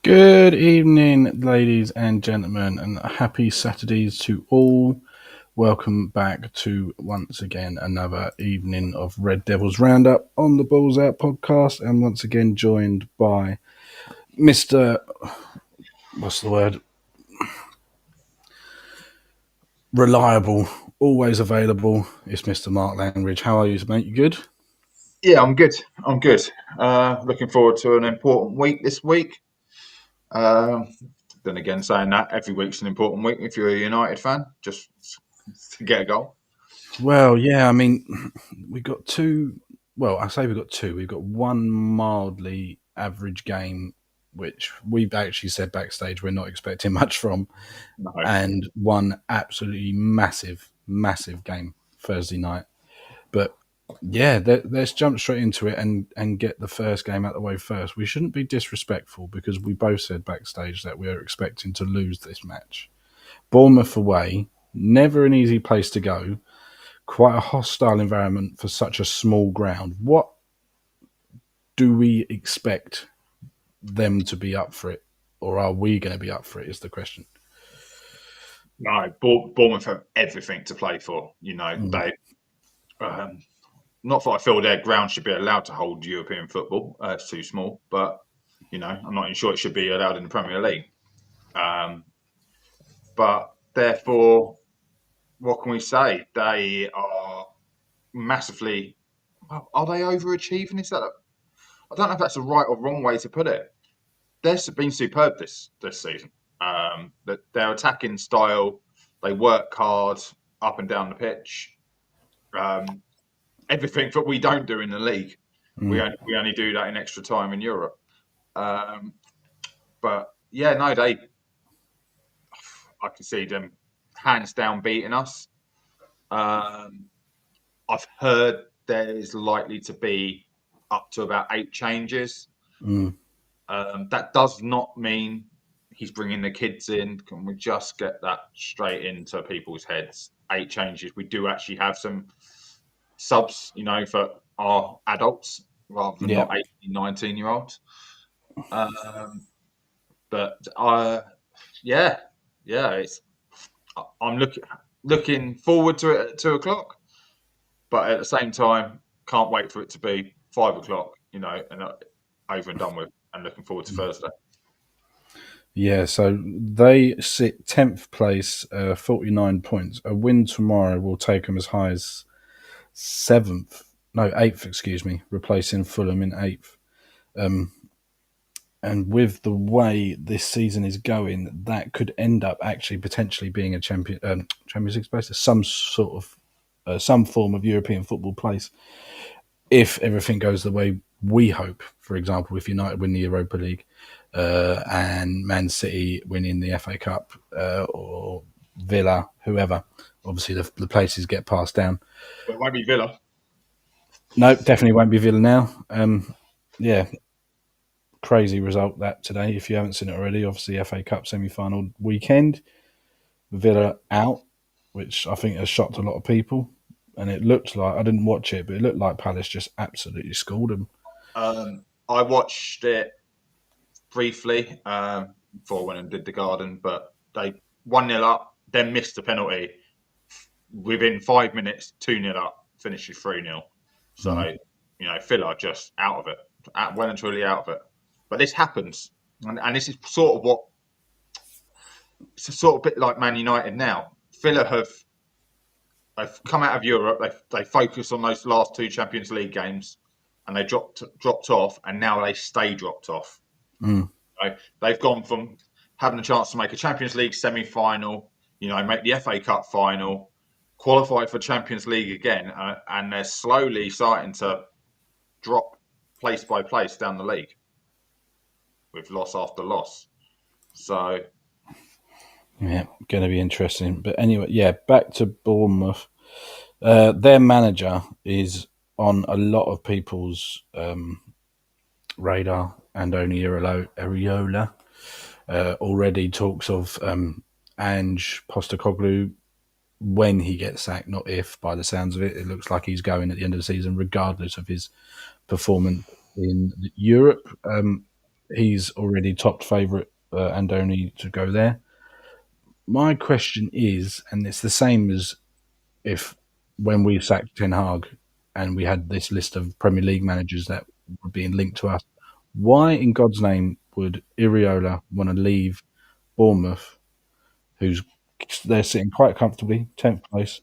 Good evening, ladies and gentlemen, and happy Saturdays to all. Welcome back to once again another evening of Red Devils Roundup on the Balls Out podcast, and once again joined by Mr. What's the word? Reliable, always available. It's Mr. Mark Langridge. How are you, mate? You good? Yeah, I'm good. I'm good. Looking forward to an important week this week. Um, then again, saying that every week's an important week if you're a United fan, just to get a goal. Well, yeah, I mean, we got two. Well, I say we got two. We've got one mildly average game, which we've actually said backstage we're not expecting much from, No, and one absolutely massive, massive game Thursday night. But yeah, let's jump straight into it and get the first game out of the way first. We shouldn't be disrespectful because we both said backstage that we are expecting to lose this match. Bournemouth away, never an easy place to go, quite a hostile environment for such a small ground. What do we expect them to be up for it, or are we going to be up for it? Is the question. no. Bournemouth have everything to play for. Mm. They not that I feel their ground should be allowed to hold European football. It's too small, but I'm not even sure it should be allowed in the Premier League. Um, but therefore, what can we say? They are massively. Well, are they overachieving? I don't know if that's the right or wrong way to put it. They've been superb this season. That their attacking style, they work hard up and down the pitch. Um, Everything that we don't do in the league, Mm. we only do that in extra time in Europe. Um, but yeah, no, I can see them hands down beating us. Um, I've heard there is likely to be up to about 8 changes. Mm. That does not mean he's bringing the kids in. Can we just get that straight into people's heads? 8 changes. We do actually have some subs, for our adults rather than Yeah. not 18, 19-year-olds. Um, but yeah, yeah, I'm looking forward to it at 2 o'clock, but at the same time, can't wait for it to be 5 o'clock. And over and done with, and looking forward to Thursday. Yeah, so they sit 10th place, 49 points. A win tomorrow will take them as high as 7th, no, 8th, excuse me, replacing Fulham in 8th. Um, and with the way this season is going, that could end up actually potentially being a Champions League place, some sort of some form of European football place, if everything goes the way we hope. For example, if United win the Europa League and Man City winning the FA Cup or Villa, whoever, obviously the places get passed down. But it won't be Villa. No, definitely won't be Villa now. Yeah, crazy result that today. If you haven't seen it already, obviously FA Cup semi-final weekend, Villa out, which I think has shocked a lot of people. And it looked like, I didn't watch it, but it looked like Palace just absolutely schooled them. I watched it briefly before I went and did the garden, but they 1-0 up, then missed the penalty. Within 5 minutes, 2-0 up, finishes 3-0. Mm. So, Villa just out of it, well and truly out of it. But this happens, and this is sort of it's a sort of bit like Man United now. Villa they've come out of Europe, they focus on those last two Champions League games, and they dropped off, and now they stay dropped off. Mm. They've gone from having a chance to make a Champions League semi-final, make the FA Cup final, qualify for Champions League again, and they're slowly starting to drop place by place down the league with loss after loss. So, Yeah, going to be interesting. But anyway, yeah, back to Bournemouth. Their manager is on a lot of people's radar, and only Areola already talks of Ange Postecoglou when he gets sacked, not if. By the sounds of it, it looks like he's going at the end of the season, regardless of his performance in Europe. he's already top favourite and only to go there. My question is, and it's the same as if when we sacked Ten Hag and we had this list of Premier League managers that were being linked to us, why in God's name would Iriola want to leave Bournemouth, who's they're sitting quite comfortably, 10th place,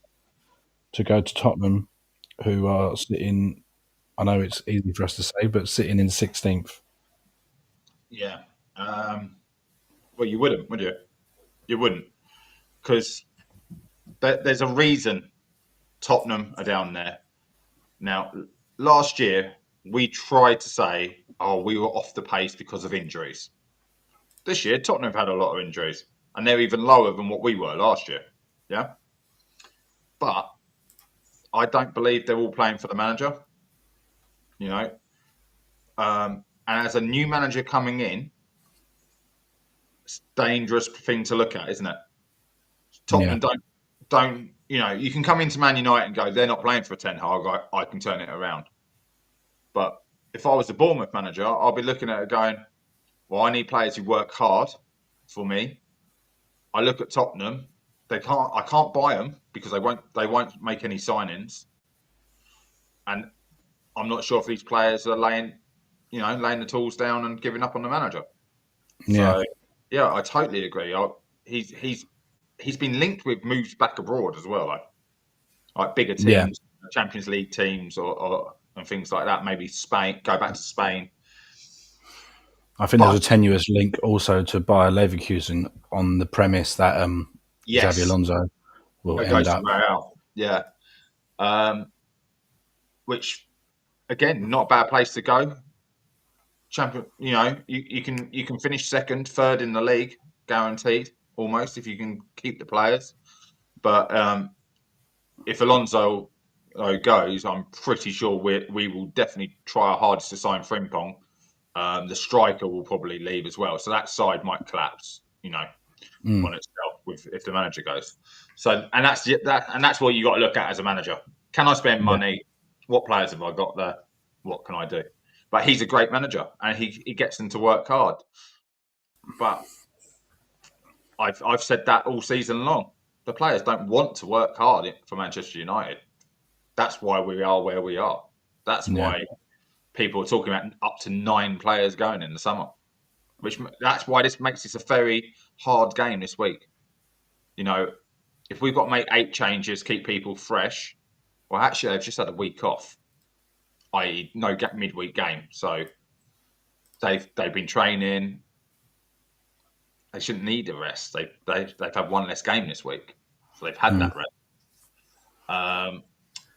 to go to Tottenham, who are sitting, I know it's easy for us to say, but sitting in 16th? Yeah. Well, you wouldn't, would you? You wouldn't, because there's a reason Tottenham are down there. Now, last year, we tried to say, oh, we were off the pace because of injuries. This year, Tottenham have had a lot of injuries, and they're even lower than what we were last year. Yeah. But I don't believe they're all playing for the manager, you know. And as a new manager coming in, it's a dangerous thing to look at, isn't it? Yeah, Tottenham don't you can come into Man United and go, they're not playing for Ten Hag, I can turn it around. But if I was the Bournemouth manager, I'll be looking at it going, well, I need players who work hard for me. I look at Tottenham, I can't buy them because they won't make any signings. And I'm not sure if these players are laying the tools down and giving up on the manager. yeah, So yeah, I totally agree. He's been linked with moves back abroad as well, like bigger yeah. teams, Champions League teams, or and things like that. Maybe Spain, go back to Spain. I think there's But a tenuous link also to Bayer Leverkusen on the premise that Xabi yes, Alonso will it end goes to up. Real. Yeah, which again, not a bad place to go. Champion, you can finish second, third in the league, guaranteed almost if you can keep the players. But if Alonso goes, I'm pretty sure we will definitely try our hardest to sign Frimpong. The striker will probably leave as well, so that side might collapse, Mm, on itself with if the manager goes. So, and that's what you got to look at as a manager. Can I spend yeah, money? What players have I got there? What can I do? But he's a great manager, and he gets them to work hard. But I've said that all season long. The players don't want to work hard for Manchester United. That's why we are where we are. That's yeah, why people are talking about up to 9 players going in the summer. That's why this makes this a very hard game this week. You know, if we've got to make 8 changes, keep people fresh, well, actually, they've just had a week off, i.e., no midweek game. So they've been training. They shouldn't need a rest. They've had one less game this week, so they've had mm, that rest.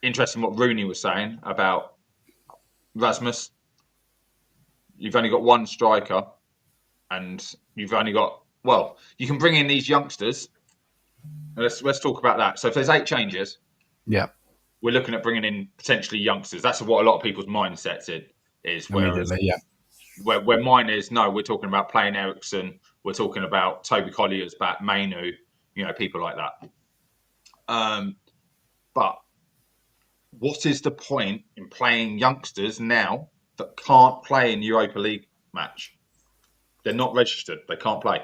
Interesting what Rooney was saying about Rasmus. You've only got one striker, and you've only got you can bring in these youngsters. Let's talk about that. So if there's 8 changes, yeah. we're looking at bringing in potentially youngsters. That's what a lot of people's mindsets is. Whereas Immediately, yeah, where mine is, no, we're talking about playing Ericsson. We're talking about Toby Collier's back, Mainu, people like that. But what is the point in playing youngsters now that can't play in Europa League match? They're not registered. They can't play.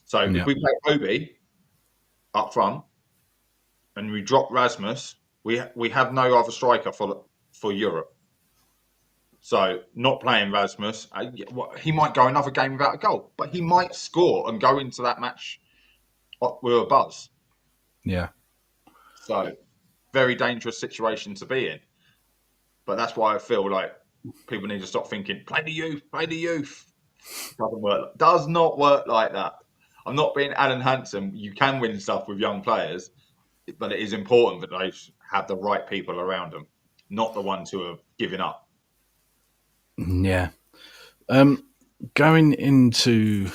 So if yeah, we play Obi up front and we drop Rasmus, we have no other striker for Europe. So not playing Rasmus, he might go another game without a goal, but he might score and go into that match with a buzz. yeah. So very dangerous situation to be in. But that's why I feel like people need to stop thinking, play the youth, play the youth. Doesn't work. Does not work like that. I'm not being Alan Hansen. You can win stuff with young players, but it is important that they have the right people around them, not the ones who are giving up. Yeah. Going into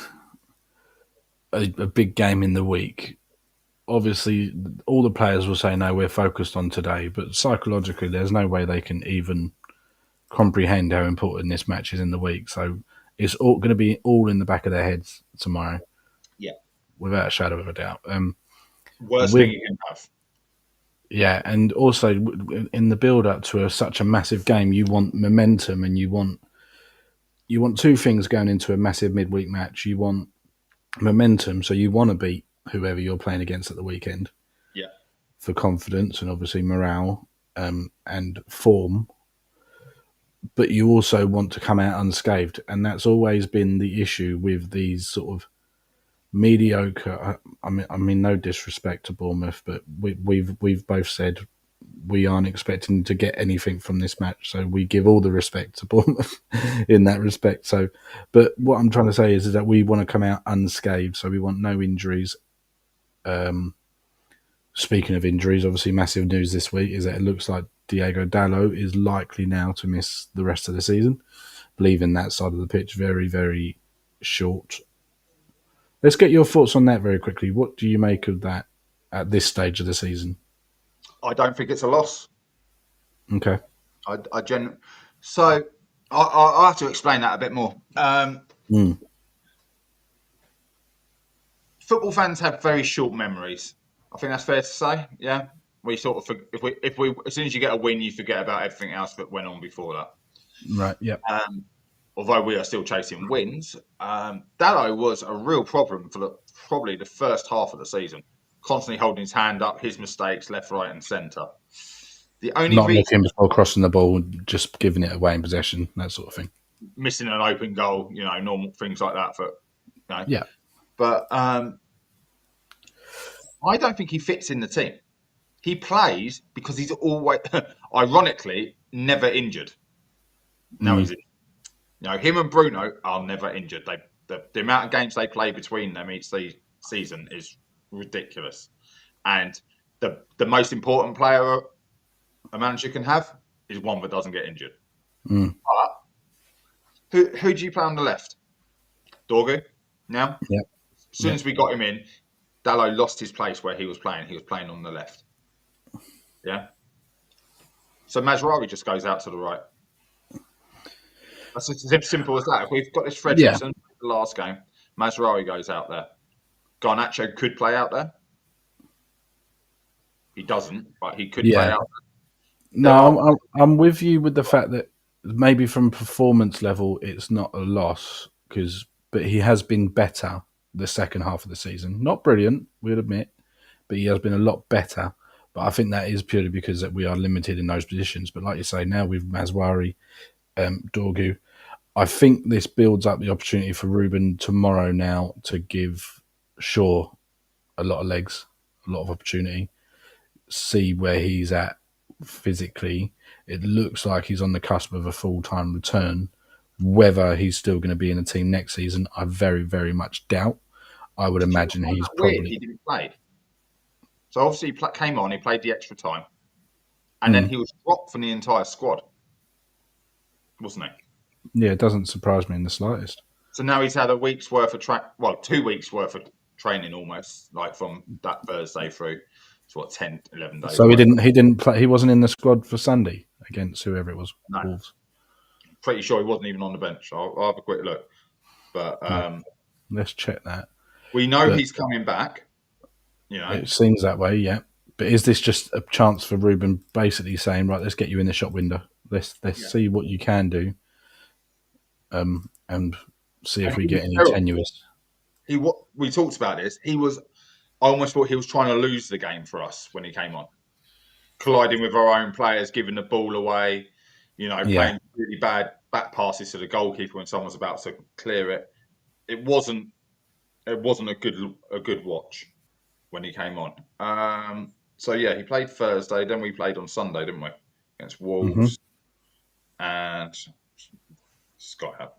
a big game in the week, obviously all the players will say, no, we're focused on today, but psychologically, there's no way they can even comprehend how important this match is in the week. So it's all going to be all in the back of their heads tomorrow, Yeah. without a shadow of a doubt. And Worst thing with you can have. yeah, and also in the build up to such a massive game, you want momentum and you want you want two things going into a massive midweek match. You want momentum, so you want to beat whoever you're playing against at the weekend Yeah. for confidence and obviously morale and form. But you also want to come out unscathed, and that's always been the issue with these sort of mediocre. I mean, no disrespect to Bournemouth, but we've both said we aren't expecting to get anything from this match, so we give all the respect to Bournemouth in that respect. So, but what I'm trying to say is that we want to come out unscathed, so we want no injuries. Speaking of injuries, obviously massive news this week is that it looks like Diego Dallo is likely now to miss the rest of the season, leaving that side of the pitch very, very short. Let's get your thoughts on that very quickly. What do you make of that at this stage of the season? I don't think it's a loss. Okay. So I'll have to explain that a bit more. Mm. Football fans have very short memories. I think that's fair to say. Yeah, we sort of if we as soon as you get a win, you forget about everything else that went on before that. Right. Yep. Although we are still chasing wins, Dallo was a real problem for probably the first half of the season. Constantly holding his hand up, his mistakes left, right, and centre. The only Not reason looking before crossing the ball, just giving it away in possession, that sort of thing. missing an open goal, normal things like that. Yeah. But I don't think he fits in the team. He plays because he's always, ironically, never injured. Now he's injured. Him and Bruno are never injured. The amount of games they play between them each season is ridiculous. And the most important player a manager can have is one that doesn't get injured. Mm. But who do you play on the left? Dorgu now? Yeah. As soon as we got him in, Dallo lost his place where he was playing. He was playing on the left. Yeah. So Mazraoui just goes out to the right. That's as simple as that. If we've got this Fredrickson, the last game, Mazraoui goes out there. Garnacho could play out there. He doesn't, but he could play out there. No, I'm with you with the fact that maybe from performance level, it's not a loss but he has been better the second half of the season. Not brilliant, we'll admit, but he has been a lot better. But I think that is purely because that we are limited in those positions. But like you say, now with Mazraoui, Dorgu, I think this builds up the opportunity for Ruben tomorrow now to give Shaw a lot of legs, a lot of opportunity, see where he's at physically. It looks like he's on the cusp of a full-time return. Whether he's still going to be in the team next season, I very, very much doubt. I would imagine he's probably... He didn't play. So obviously he came on, he played the extra time, and then he was dropped from the entire squad, wasn't he? Yeah, it doesn't surprise me in the slightest. So now he's had a week's worth of 2 weeks worth of training almost, like from that Thursday through to 10, 11 days. So he didn't play. He wasn't in the squad for Sunday against whoever it was. No. Wolves. Pretty sure he wasn't even on the bench. I'll have a quick look. But let's check that. We know he's coming back. It seems that way, yeah. But is this just a chance for Ruben basically saying, right, let's get you in the shop window. Let's see what you can do. And see if we get any tenuous. We talked about this. I almost thought he was trying to lose the game for us when he came on. Colliding with our own players, giving the ball away, playing really bad back passes to the goalkeeper when someone's about to clear it. It wasn't a good watch when he came on. So yeah, he played Thursday, then we played on Sunday, didn't we? Against Wolves. And Scott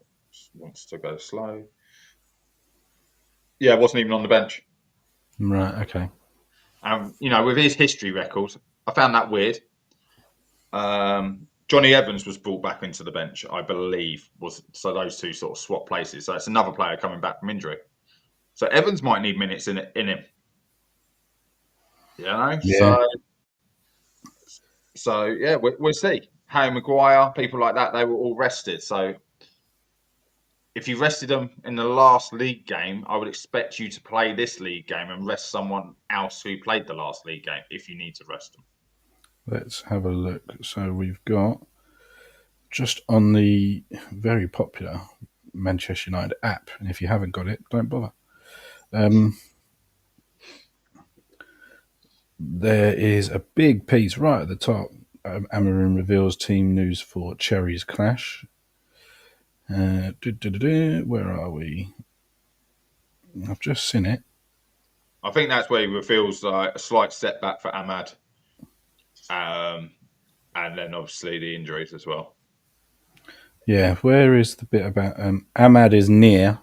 wants to go slow. Yeah, wasn't even on the bench. Right, okay. With his history record, I found that weird. Johnny Evans was brought back into the bench, I believe, so those two sort of swap places. So it's another player coming back from injury. So Evans might need minutes in him. Yeah. So yeah, we'll see. Harry Maguire, people like that, they were all rested. So if you rested them in the last league game, I would expect you to play this league game and rest someone else who played the last league game if you need to rest them. Let's have a look. So we've got just on the very popular Manchester United app, and if you haven't got it, don't bother. There is a big piece right at the top. Amarin reveals team news for Cherries clash. Where are we? I've just seen it. I think that's where he reveals like a slight setback for Ahmad, and then obviously the injuries as well. Yeah, where is the bit about Ahmad is near?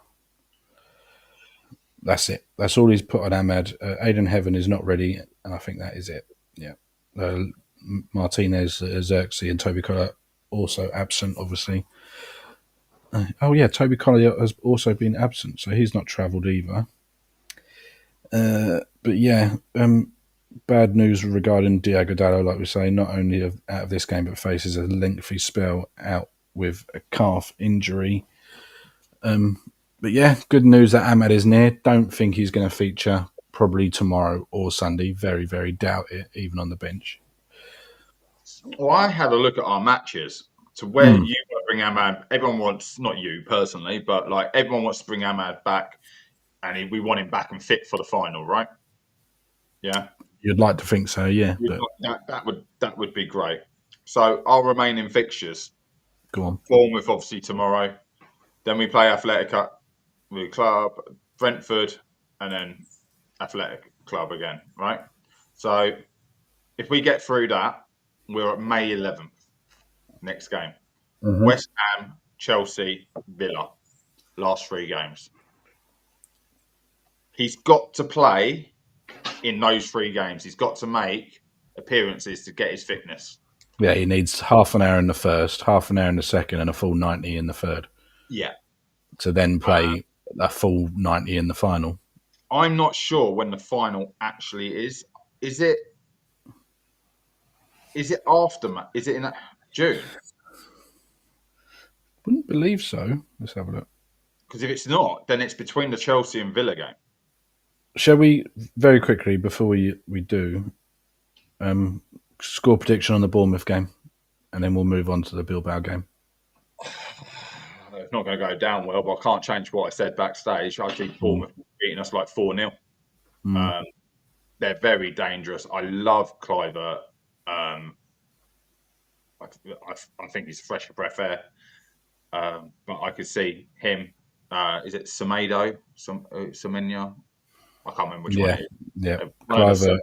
That's it. That's all he's put on Ahmad. Aiden Heaven is not ready, and I think that is it. Yeah. Martinez, Xerxes, and Toby Collar also absent, obviously. Oh, yeah, Toby Collar has also been absent, so he's not travelled either. But yeah, bad news regarding Diogo Dallo, like we say, not only out of this game, but faces a lengthy spell out with a calf injury. But yeah, good news that Ahmad is near. Don't think he's going to feature probably tomorrow or Sunday. Very, very doubt it, even on the bench. Well, I had a look at our matches to where you want to bring Ahmad. Everyone wants, not you personally, but like everyone wants to bring Ahmad back, and we want him back and fit for the final, right? Yeah, You'd like to think so, yeah, but that would be great. So our remaining fixtures: go on. Bournemouth obviously tomorrow. Then we play Athletic with Club, Brentford, and then Athletic Club again, right? So if we get through that, we're at May 11th, next game. Mm-hmm. West Ham, Chelsea, Villa, last 3 games. He's got to play in those 3 games. He's got to make appearances to get his fitness. Yeah, he needs half an hour in the first, half an hour in the second, and a full 90 in the third. Yeah. To then play a full 90 in the final. I'm not sure when the final actually is. Is it after? Is it in June? Wouldn't believe so. Let's have a look. Because if it's not, then it's between the Chelsea and Villa game. Shall we, very quickly, before we do, score prediction on the Bournemouth game, and then we'll move on to the Bilbao game? It's not going to go down well, but I can't change what I said backstage. I think Bournemouth beating us like 4-0. They're very dangerous. I love Kluivert. I think he's fresh breath air. But I could see him. Is it Semedo? Semenya? I can't remember which one it is. Yeah, Kluivert.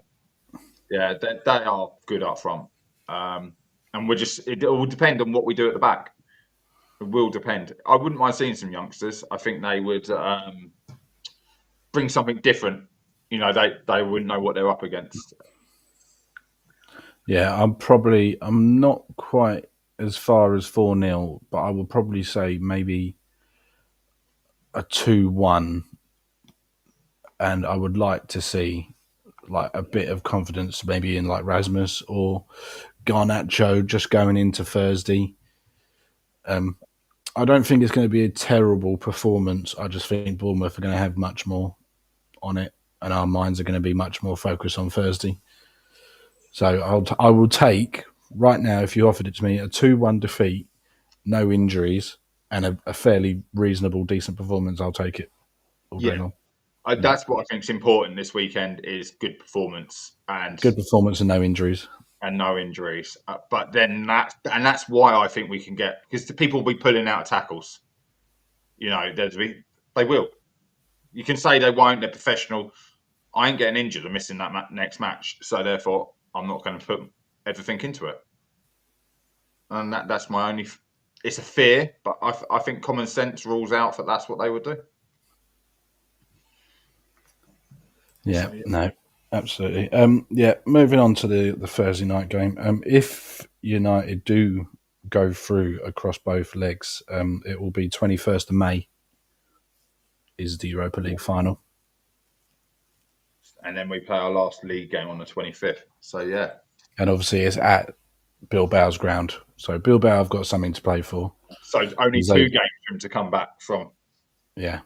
Yeah, they are good up front. And it will depend on what we do at the back. It will depend. I wouldn't mind seeing some youngsters. I think they would bring something different. You know, they wouldn't know what they're up against. Yeah, I'm not quite as far as 4-0, but I would probably say maybe a 2-1. And I would like to see like a bit of confidence maybe in like Rasmus or Garnacho just going into Thursday. I don't think it's going to be a terrible performance. I just think Bournemouth are going to have much more on it, and our minds are going to be much more focused on Thursday. So I will take right now, if you offered it to me, a 2-1 defeat, no injuries, and a fairly reasonable, decent performance. I'll take it all day long. That's what I think is important this weekend: is good performance and good performance and no injuries. But then that's why I think we can get, because the people will be pulling out tackles. You know, they will. You can say they won't. They're professional. I ain't getting injured or missing that next match, so therefore I'm not going to put everything into it. And that's my only. It's a fear, but I think common sense rules out that that's what they would do. Yeah, no, absolutely. Moving on to the Thursday night game. If United do go through across both legs, it will be 21st of May is the Europa League final. And then we play our last league game on the 25th. So, yeah. And obviously it's at Bilbao's ground. So Bilbao have got something to play for. So only 2 games for him to come back from. Yeah.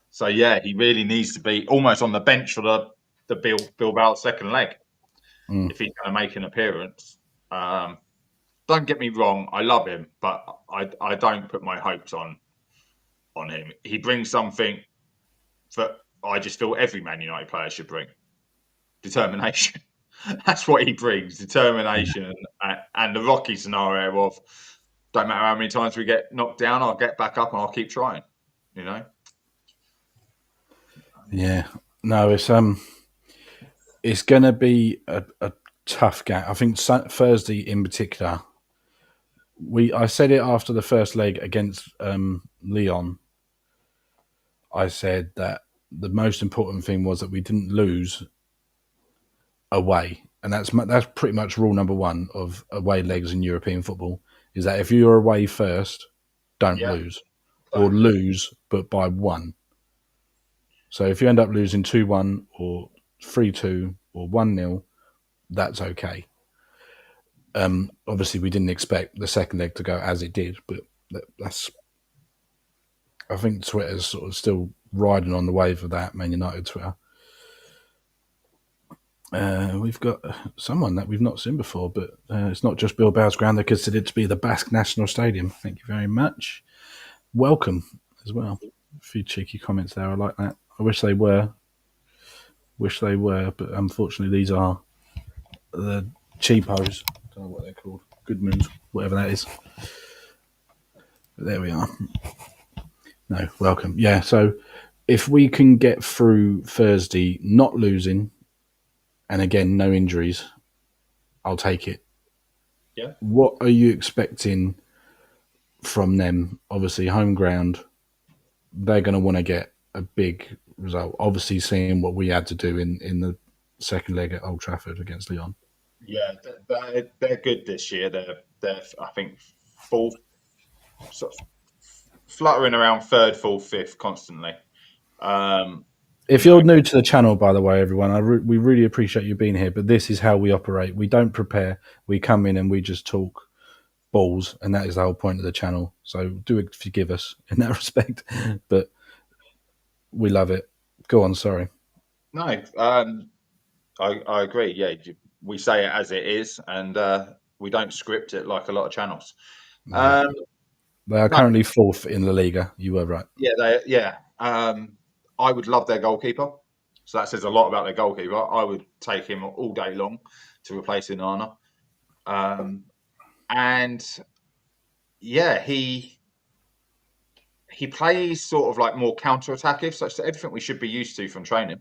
So, yeah, he really needs to be almost on the bench for the Bilbao second leg if he's going to make an appearance. Doesn't don't get me wrong, I love him, but I don't put my hopes on him. He brings something that I just feel every Man United player should bring: determination. That's what he brings: determination, and the Rocky scenario of don't matter how many times we get knocked down, I'll get back up and I'll keep trying. You know. Yeah. No, it's going to be a tough game. I think Thursday in particular. I said it after the first leg against Leon. I said that the most important thing was that we didn't lose away, and that's pretty much rule number one of away legs in European football. Is that if you're away first, don't Yeah. lose, or lose but by one. So if you end up losing 2-1 or 3-2 or 1-0, that's okay. Obviously, we didn't expect the second leg to go as it did, but that's. I think Twitter's sort of still riding on the wave of that, Man United Twitter. We've got someone that we've not seen before, but it's not just Bilbao's ground. They're considered to be the Basque National Stadium. Thank you very much. Welcome as well. A few cheeky comments there. I like that. I wish they were. But unfortunately, these are the cheapos. I don't know what they're called. Goodmans, whatever that is. But there we are. No, welcome. Yeah, so if we can get through Thursday not losing, and again, no injuries, I'll take it. Yeah. What are you expecting from them? Obviously, home ground, they're going to want to get a big result. Obviously, seeing what we had to do in the second leg at Old Trafford against Lyon. Yeah, they're good this year. They're I think fourth, sort of fluttering around third, fourth, fifth constantly. If you're new to the channel, by the way, everyone, we really appreciate you being here. But this is how we operate. We don't prepare. We come in and we just talk balls, and that is the whole point of the channel. So do forgive us in that respect, but we love it. Go on, sorry. No, I agree. Yeah, we say it as it is, and we don't script it like a lot of channels. No. They are No, currently fourth in La Liga. You were right. yeah. I would love their goalkeeper, so that says a lot about their goalkeeper. I would take him all day long to replace Inanna. And yeah, he plays sort of like more counter-attacking, so it's everything we should be used to from training.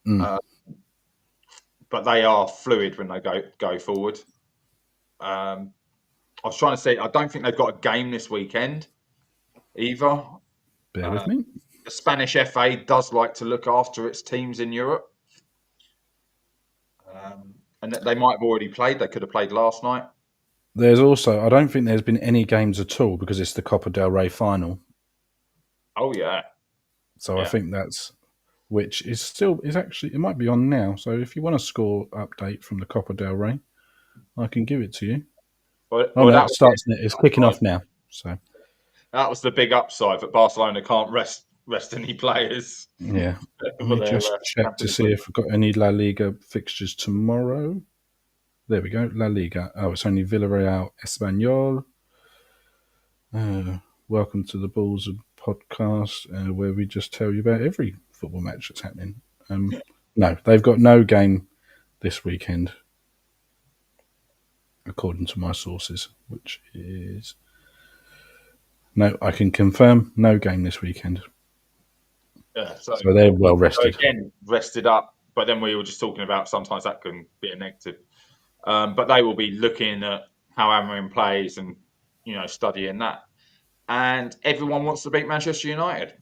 But they are fluid when they go forward. I was trying to say, I don't think they've got a game this weekend either. Bear with me. The Spanish FA does like to look after its teams in Europe. And they might have already played. They could have played last night. There's also, I don't think there's been any games at all because it's the Copa del Rey final. Oh, yeah. So yeah. I think that's, which is actually, it might be on now. So if you want a score update from the Copa del Rey, I can give it to you. That starts, it's kicking off now. So that was the big upside that Barcelona can't rest any players. Yeah. Let me just check to see if we've got any La Liga fixtures tomorrow. There we go, La Liga. Oh, it's only Villarreal, Espanyol. Welcome to the Balls podcast, where we just tell you about every football match that's happening. No, they've got no game this weekend, according to my sources, which is... No, I can confirm no game this weekend. Yeah, so they're well rested. So again, rested up, but then we were just talking about sometimes that can be a negative. But they will be looking at how Amarim plays and, studying that. And everyone wants to beat Manchester United,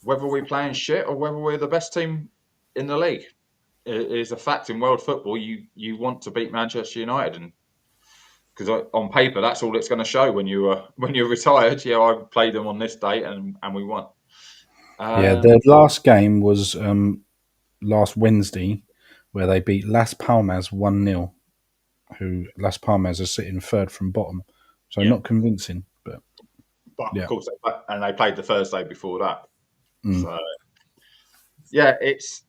whether we're playing shit or whether we're the best team in the league. It is a fact in world football. You want to beat Manchester United, and because on paper that's all it's going to show when you're retired. Yeah, I played them on this date and we won. Their last game was last Wednesday, where they beat Las Palmas 1-0. Who Las Palmas are sitting third from bottom, so not convincing. But of course, and they played the Thursday before that. So it's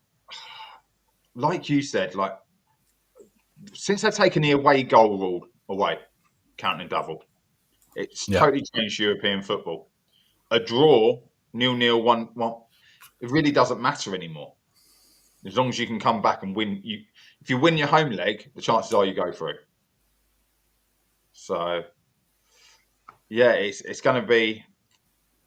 like you said, like since they've taken the away goal rule away, counting double. It's Yeah. totally changed European football. A draw, 0-0, 1-1, it really doesn't matter anymore. As long as you can come back and win, if you win your home leg, the chances are you go through. So yeah, it's going to be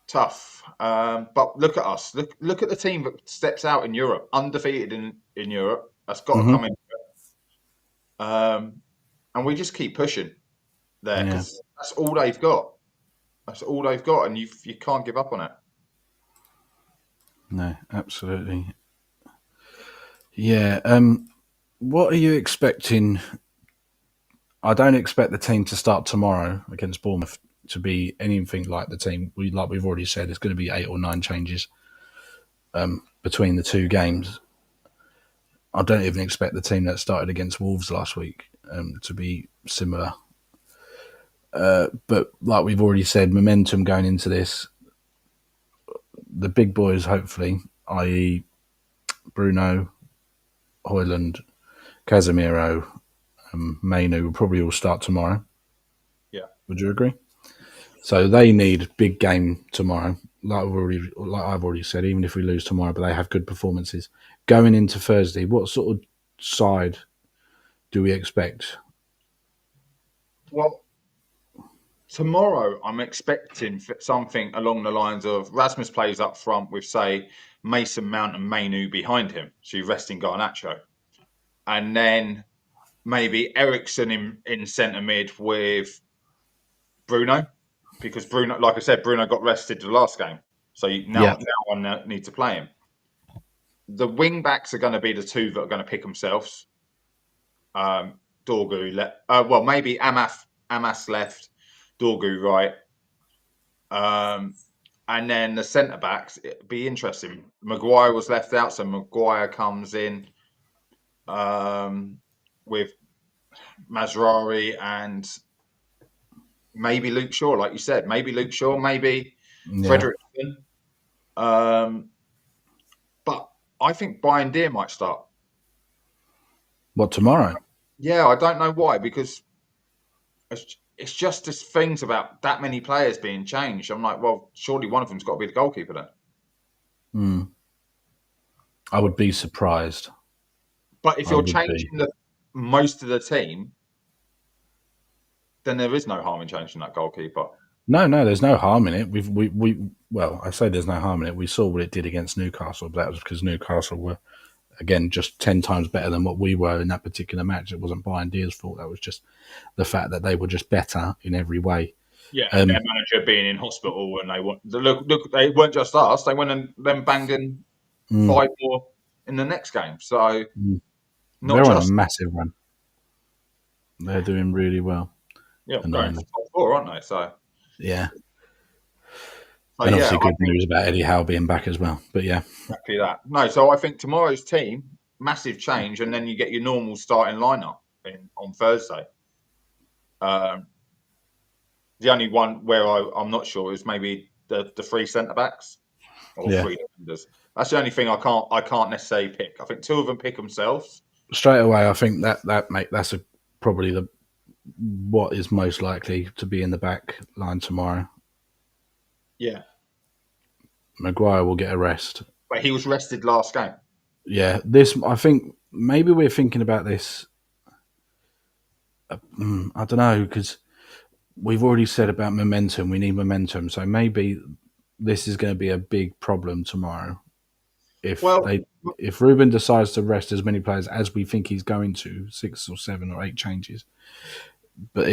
tough. But look at us. Look at the team that steps out in Europe, undefeated in Europe. That's got to Hmm. come in. And we just keep pushing there Yeah. because that's all they've got. That's all they've got, and you can't give up on it. No, absolutely. Yeah. What are you expecting? I don't expect the team to start tomorrow against Bournemouth to be anything like the team we've already said. There's going to be 8 or 9 changes between the two games. I don't even expect the team that started against Wolves last week to be similar. But like we've already said, momentum going into this. The big boys, hopefully, i.e., Bruno, Hoyland, Casemiro, Mainu, will probably all start tomorrow. Yeah. Would you agree? So they need big game tomorrow. Like I've already said, even if we lose tomorrow, but they have good performances going into Thursday. What sort of side do we expect? Well, tomorrow I'm expecting something along the lines of Rasmus plays up front with, say, Mason Mount and Mainu behind him, so you're resting Garnacho, and then maybe Ericsson in centre mid with Bruno, because Bruno, like I said, Bruno got rested the last game, so Yeah, now I need to play him. The wing backs are going to be the two that are going to pick themselves. Dorgu well, maybe Amas left, Dorgu right. And then the centre backs, it'd be interesting. Maguire was left out, so Maguire comes in with Mazraoui and maybe Luke Shaw, like you said. Maybe Luke Shaw, maybe yeah. Frederickson. Um, but I think Brian Deere might start. What tomorrow? Yeah, I don't know why, because it's just this things about that many players being changed. I'm like, well, surely one of them's got to be the goalkeeper then. I would be surprised. But if I you're would be. changing most of the team, then there is no harm in changing that goalkeeper. No, there's no harm in it. Well, I say there's no harm in it. We saw what it did against Newcastle, but that was because Newcastle were again just 10 times better than what we were in that particular match. It wasn't Brian Deer's fault. That was just the fact that they were just better in every way. Yeah, and their manager being in hospital, and look, they weren't just us; they went and then banged in 5 more in the next game. So not They're on a just massive run. They're doing really well at the going for moment. top four, aren't they? Yeah. So And yeah, obviously I good think news about Eddie Howe being back as well. But yeah. exactly that. No, so I think tomorrow's team massive change, and then you get your normal starting lineup on Thursday. The only one where I'm not sure is maybe the three centre backs or Yeah. three defenders. That's the only thing I can't necessarily pick. I think two of them pick themselves. Straight away I think that's probably the what is most likely to be in the back line tomorrow. Yeah, Maguire will get a rest. but he was rested last game. Yeah, this I think maybe we're thinking about this. I don't know because we've already said about momentum. We need momentum, so maybe this is going to be a big problem tomorrow. If Well, they if Ruben decides to rest as many players as we think he's going to, 6 or 7 or 8 changes. But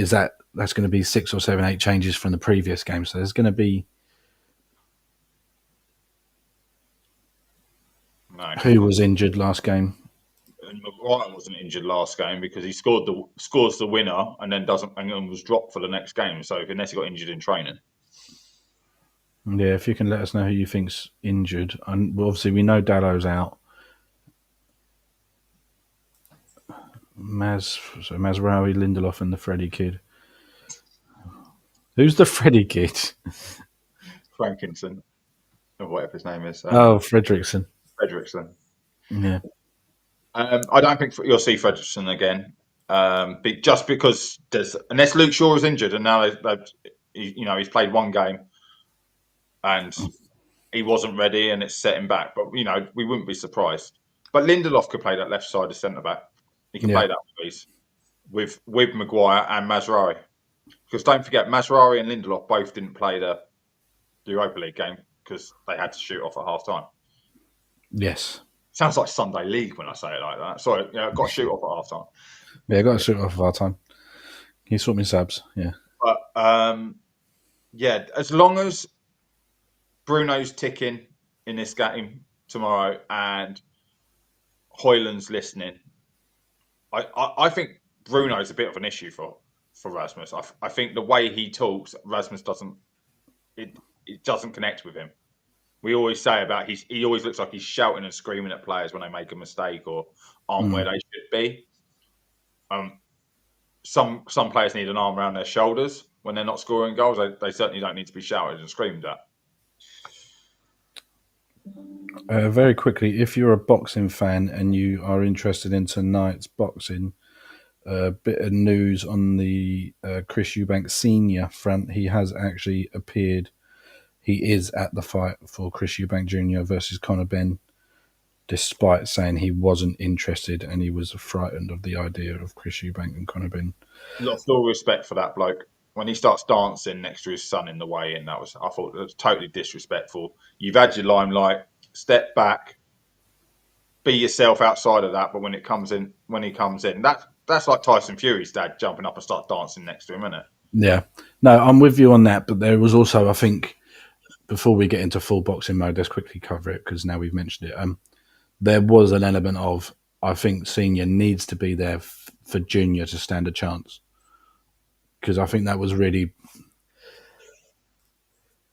that's going to be 6 or 7, 8 changes from the previous game. So there's going to be no, who was injured last game. and Maguire wasn't injured last game because he scores the winner and then doesn't and was dropped for the next game. So unless he got injured in training. Yeah, if you can let us know who you think's injured, and obviously we know Dallow's out. Mazraoui, Lindelof, and the Freddie kid. Who's the Freddie kid? Frankinson, or whatever his name is, Oh, Fredrickson. Frederickson. Yeah, I don't think you'll see Frederickson again. Just because unless Luke Shaw is injured, and now he's played one game and he wasn't ready, and it's set him back. But we wouldn't be surprised. But Lindelof could play that left side as centre back. He can play that piece with Maguire and Mazraoui. Because don't forget, Mazraoui and Lindelof both didn't play the Europa League game because they had to shoot off at half time. Yes. Sounds like Sunday League when I say it like that. Sorry, got to shoot off at half time. Yeah, got to shoot off at half time. Can you sort me subs? Yeah. But as long as Bruno's ticking in this game tomorrow and Højlund's listening, I think Bruno's a bit of an issue for Rasmus. I think the way he talks, Rasmus doesn't connect with him. We always say about he always looks like he's shouting and screaming at players when they make a mistake or aren't where they should be. Some players need an arm around their shoulders when they're not scoring goals. They certainly don't need to be shouted and screamed at. Very quickly, if you're a boxing fan and you are interested in tonight's boxing, a bit of news on the Chris Eubank Senior front. He has actually appeared. He is at the fight for Chris Eubank Jr. versus Conor Benn, despite saying he wasn't interested and he was frightened of the idea of Chris Eubank and Conor Benn. Lost all respect for that bloke. When he starts dancing next to his son in the weigh-in, I thought that was totally disrespectful. You've had your limelight. Step back. Be yourself outside of that. But when he comes in, that's like Tyson Fury's dad jumping up and start dancing next to him, isn't it? Yeah. No, I'm with you on that. But there was also, I think, before we get into full boxing mode, let's quickly cover it because now we've mentioned it. There was an element of, I think Senior needs to be there for Junior to stand a chance. Because I think that was really...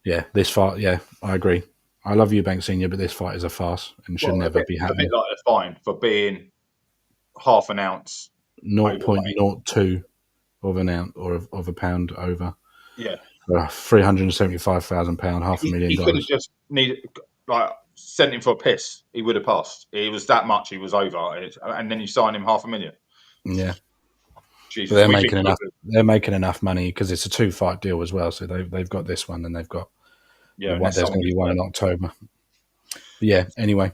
Yeah, this fight, yeah, I agree. I love Eubank Senior, but this fight is a farce and should never be happening. A bit like a fine for being half an ounce 0.02 of an ounce or of a pound over. Yeah. £375,000, $500,000. He could have just sent him for a piss. He would have passed. It was that much. He was over, and then you sign him $500,000. Yeah. Jesus, they're making enough. They're making enough money because it's a 2-fight deal as well. So they've got this one, and they've got there's going to be one in October. But yeah. Anyway.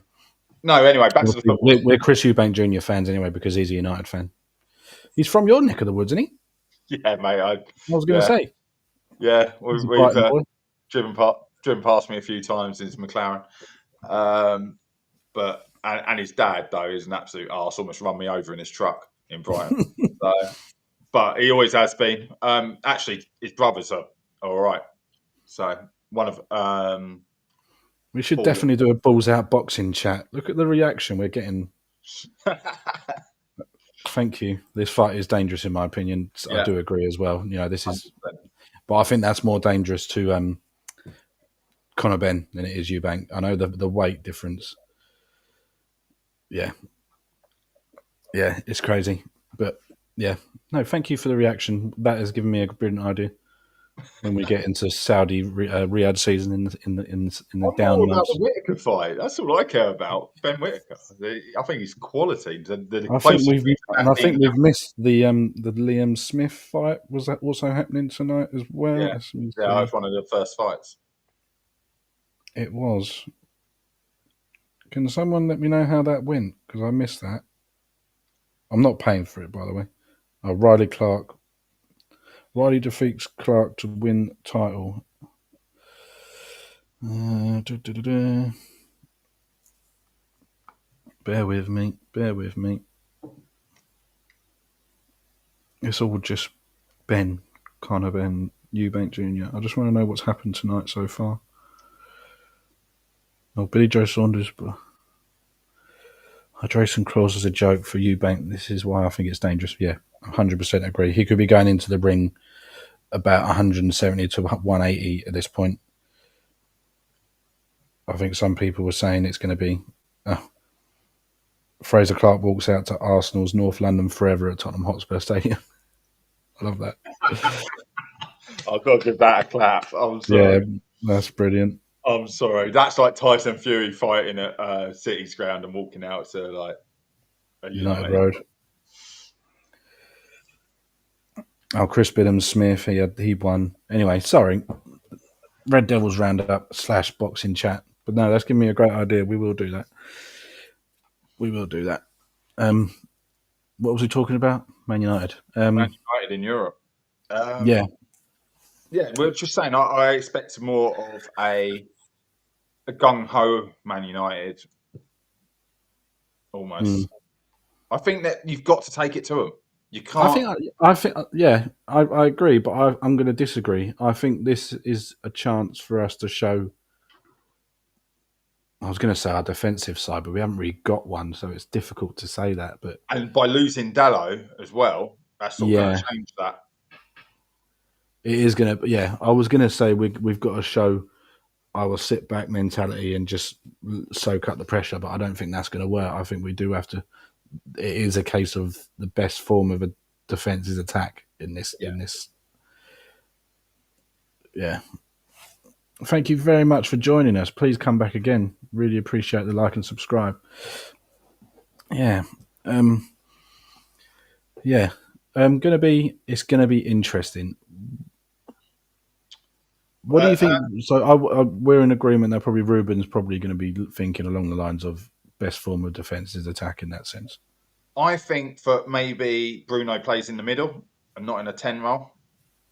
No. Anyway, back to the football. We're Chris Eubank Jr. fans anyway because he's a United fan. He's from your neck of the woods, isn't he? Yeah, mate. I was going to say. Yeah, we've driven past me a few times into McLaren. But his dad though is an absolute arse. Almost run me over in his truck in Brighton. But he always has been. Actually, his brothers are all right. So one of we should definitely do a balls out boxing chat. Look at the reaction we're getting. Thank you. This fight is dangerous in my opinion. Yeah. I do agree as well. This is, 100%. But I think that's more dangerous to Conor Benn than it is Eubank. I know the weight difference. Yeah, it's crazy, but yeah. No, thank you for the reaction. That has given me a brilliant idea. When we get into Saudi Riyadh season in the down months. The Whittaker fight. That's all I care about. Ben Whittaker. I think he's quality. I think we've missed the Liam Smith fight. Was that also happening tonight as well? Yeah, it was one of the first fights. It was. Can someone let me know how that went? Because I missed that. I'm not paying for it, by the way. Riley Clark. Riley defeats Clark to win title. Bear with me. It's all just Conor Benn, Eubank Jr. I just want to know what's happened tonight so far. Billy Joe Saunders. Hydration clause is a joke for Eubank. This is why I think it's dangerous. Yeah, 100% agree. He could be going into the ring about 170 to 180 at this point. I think some people were saying it's going to be Fraser Clark walks out to Arsenal's North London forever at Tottenham Hotspur Stadium. I love that. I've got to give that a clap. I'm sorry. Yeah, that's brilliant. I'm sorry. That's like Tyson Fury fighting at City's ground and walking out to like a United Road. Oh, Chris Bidham-Smith, he won. Anyway, sorry. Red Devils Roundup / boxing chat. But no, that's given me a great idea. We will do that. We will do that. What was he talking about? Man United. Man United in Europe. Yeah. Yeah, we're just saying. I expect more of a gung ho Man United, almost. I think that you've got to take it to them. You I can't. think, yeah, I agree, but I'm going to disagree. I think this is a chance for us to show. I was going to say our defensive side, but we haven't really got one, so it's difficult to say that. But And by losing Dallo as well, that's not going to yeah, change that. it is going to. Yeah, I was going to say we've got to show our sit back mentality and just soak up the pressure, but I don't think that's going to work. I think we do have to. It is a case of the best form of a defense is attack in this. Yeah. In this, yeah. Thank you very much for joining us. Please come back again. Really appreciate the like and subscribe. Yeah. Yeah. It's gonna be interesting. What do you think? So we're in agreement that probably Ruben's probably going to be thinking along the lines of best form of defence is attack in that sense. I think that maybe Bruno plays in the middle and not in a 10 role.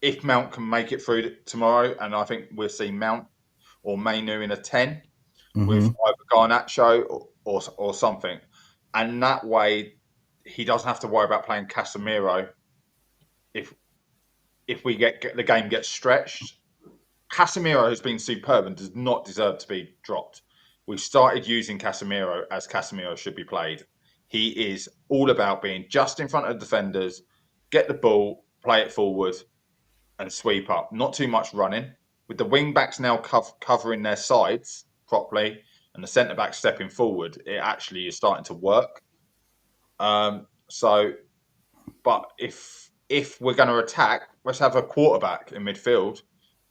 If Mount can make it through tomorrow, and I think we'll see Mount or Mainu in a 10 with either Garnacho or something. And that way, he doesn't have to worry about playing Casemiro if we get the game gets stretched. Casemiro has been superb and does not deserve to be dropped. We've started using Casemiro as Casemiro should be played. He is all about being just in front of defenders, get the ball, play it forward, and sweep up. Not too much running. With the wing backs now covering their sides properly and the centre back stepping forward, it actually is starting to work. But if we're going to attack, let's have a quarterback in midfield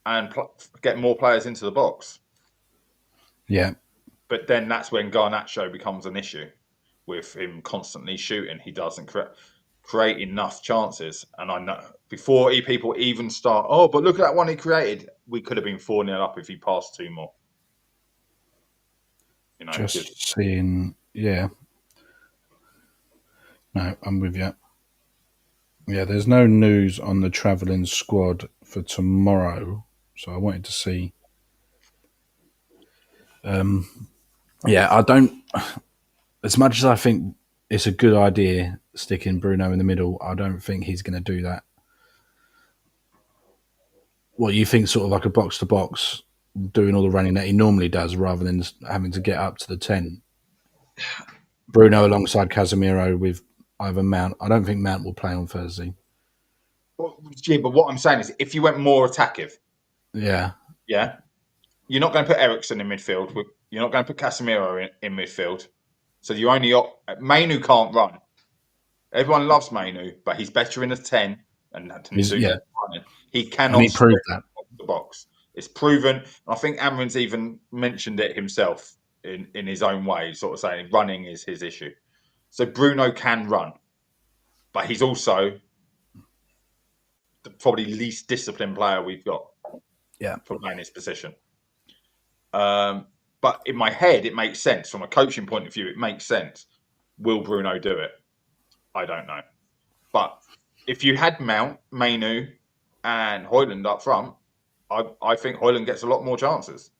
and get more players into the box. Yeah. But then that's when Garnacho becomes an issue with him constantly shooting. He doesn't create enough chances. And I know before people even start, oh, but look at that one he created. We could have been 4-0 up if he passed two more. You know, Just seeing, yeah. No, I'm with you. Yeah, there's no news on the travelling squad for tomorrow, so I wanted to see. Yeah, I don't. As much as I think it's a good idea sticking Bruno in the middle, I don't think he's going to do that. What you think, sort of like a box to box, doing all the running that he normally does, rather than having to get up to the 10. Bruno alongside Casemiro with either Mount. I don't think Mount will play on Thursday. Yeah, but what I'm saying is, if you went more attackive, Yeah, you're not going to put Ericsson in midfield. You're not going to put Casemiro in midfield. So you only Mainu can't run. Everyone loves Mainu, but he's better in a 10 and can do less running. He cannot and he proved that. the box. It's proven. I think Amron's even mentioned it himself in his own way, sort of saying running is his issue. So Bruno can run, but he's also the probably least disciplined player we've got. Yeah, for playing his position. But in my head, it makes sense. From a coaching point of view, it makes sense. Will Bruno do it? I don't know. But if you had Mount, Mainu, and Højlund up front, I think Højlund gets a lot more chances.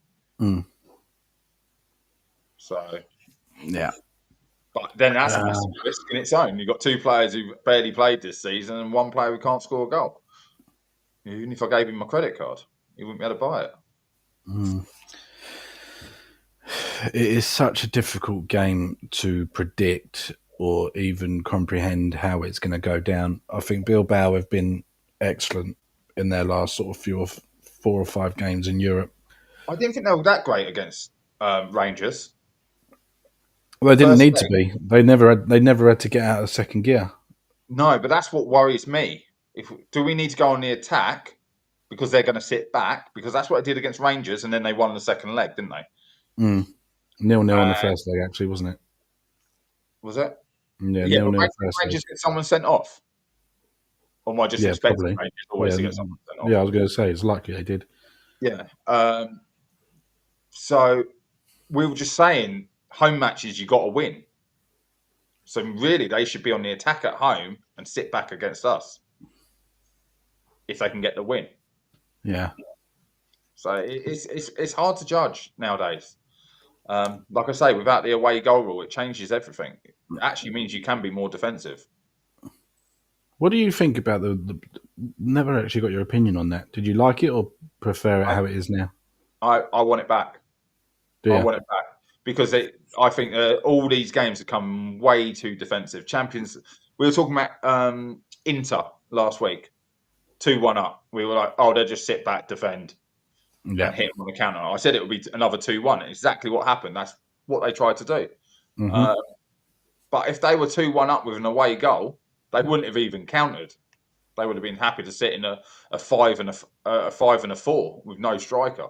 So, yeah. but then that's a massive risk in its own. You've got two players who barely played this season and one player who can't score a goal. Even if I gave him my credit card, he wouldn't be able to buy it. It is such a difficult game to predict or even comprehend how it's going to go down. I think Bilbao have been excellent in their last sort of 4 or 5 games in Europe. I didn't think they were that great against Rangers. Well, they didn't need to be. They never had to get out of second gear. No, but that's what worries me. Do we need to go on the attack because they're going to sit back? Because that's what they did against Rangers, and then they won the second leg, didn't they? 0-0 on the first leg, actually, wasn't it? Was it? Yeah, 0-0 first leg. Rangers get someone sent off. Or am I just Yeah, expecting probably. Rangers always Yeah, to get someone sent off? yeah. I was going to say it's likely they did. Yeah. So we were just saying home matches you got to win. So really, they should be on the attack at home and sit back against us if they can get the win. Yeah. So it's hard to judge nowadays. Like I say, without the away goal rule, it changes everything. It actually means you can be more defensive. What do you think about the? Never actually got your opinion on that. Did you like it or prefer it I how it is now? I want it back. Do I you? want it back because I think all these games have come way too defensive. Champions. We were talking about Inter last week, 2-1 up. We were like, oh, they'll just sit back, defend, and Yeah. hit them on the counter. I said it would be another 2-1. Exactly what happened. That's what they tried to do. Mm-hmm. Uh, but if they were 2-1 up with an away goal, they wouldn't have even countered. They would have been happy to sit in a 5 and a 4 with no striker.